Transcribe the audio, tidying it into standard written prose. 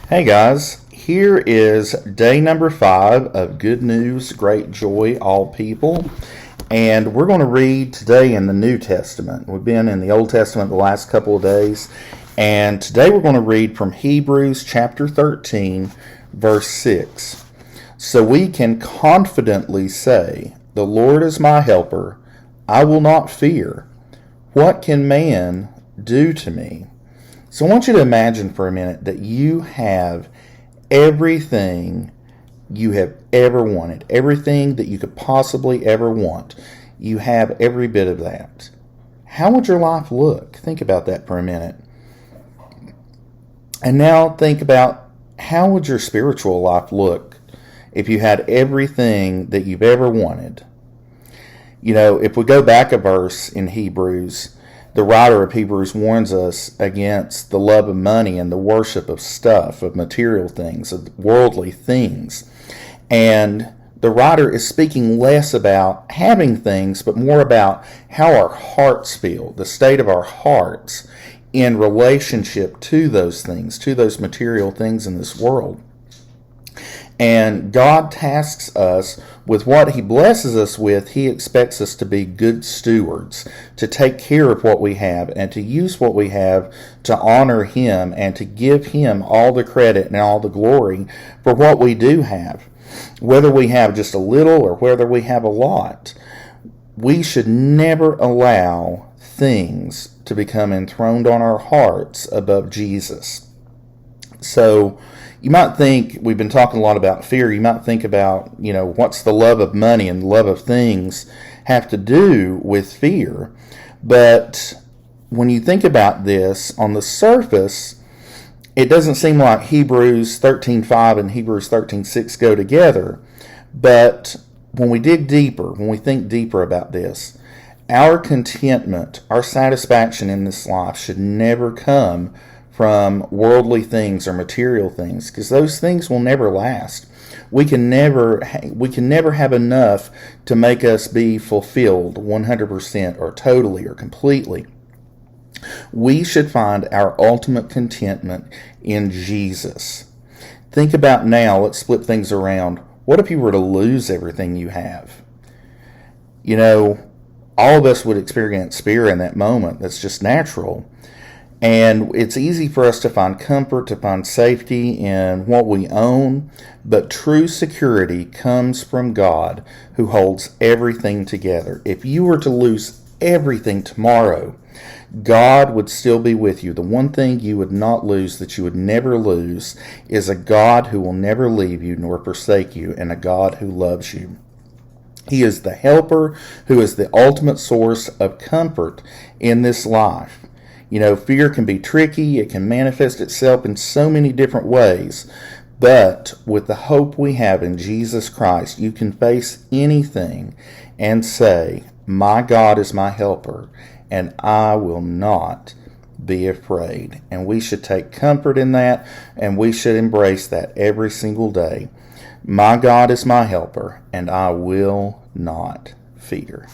Hey guys, here is day number 5 of Good News, Great Joy, All People. And we're going to read today in the New Testament. We've been in the Old Testament the last couple of days. And today we're going to read from Hebrews chapter 13, verse 6. So we can confidently say, "The Lord is my helper. I will not fear. What can man do to me?" So I want you to imagine for a minute that you have everything you have ever wanted, everything that you could possibly ever want. You have every bit of that. How would your life look? Think about that for a minute. And now think about how would your spiritual life look if you had everything that you've ever wanted. You know, if we go back a verse in Hebrews, the writer of Hebrews warns us against the love of money and the worship of stuff, of material things, of worldly things. And the writer is speaking less about having things, but more about how our hearts feel, the state of our hearts in relationship to those things, to those material things in this world. And God tasks us with what He blesses us with. He expects us to be good stewards, to take care of what we have, and to use what we have to honor Him and to give Him all the credit and all the glory for what we do have. Whether we have just a little or whether we have a lot, we should never allow things to become enthroned on our hearts above Jesus. So, you might think, we've been talking a lot about fear, you might think about, what's the love of money and love of things have to do with fear. But when you think about this, on the surface, it doesn't seem like Hebrews 13:5 and Hebrews 13:6 go together. But when we dig deeper, when we think deeper about this, our contentment, our satisfaction in this life should never come from worldly things or material things, because those things will never last. We can never have enough to make us be fulfilled 100% or totally or completely. We should find our ultimate contentment in Jesus. Think about now, let's flip things around. What if you were to lose everything you have? All of us would experience fear in that moment. That's just natural. And it's easy for us to find comfort, to find safety in what we own, but true security comes from God, who holds everything together. If you were to lose everything tomorrow, God would still be with you. The one thing you would not lose, that you would never lose, is a God who will never leave you nor forsake you, and a God who loves you. He is the helper who is the ultimate source of comfort in this life. Fear can be tricky. It can manifest itself in so many different ways. But with the hope we have in Jesus Christ, you can face anything and say, "My God is my helper, and I will not be afraid." And we should take comfort in that, and we should embrace that every single day. My God is my helper, and I will not fear.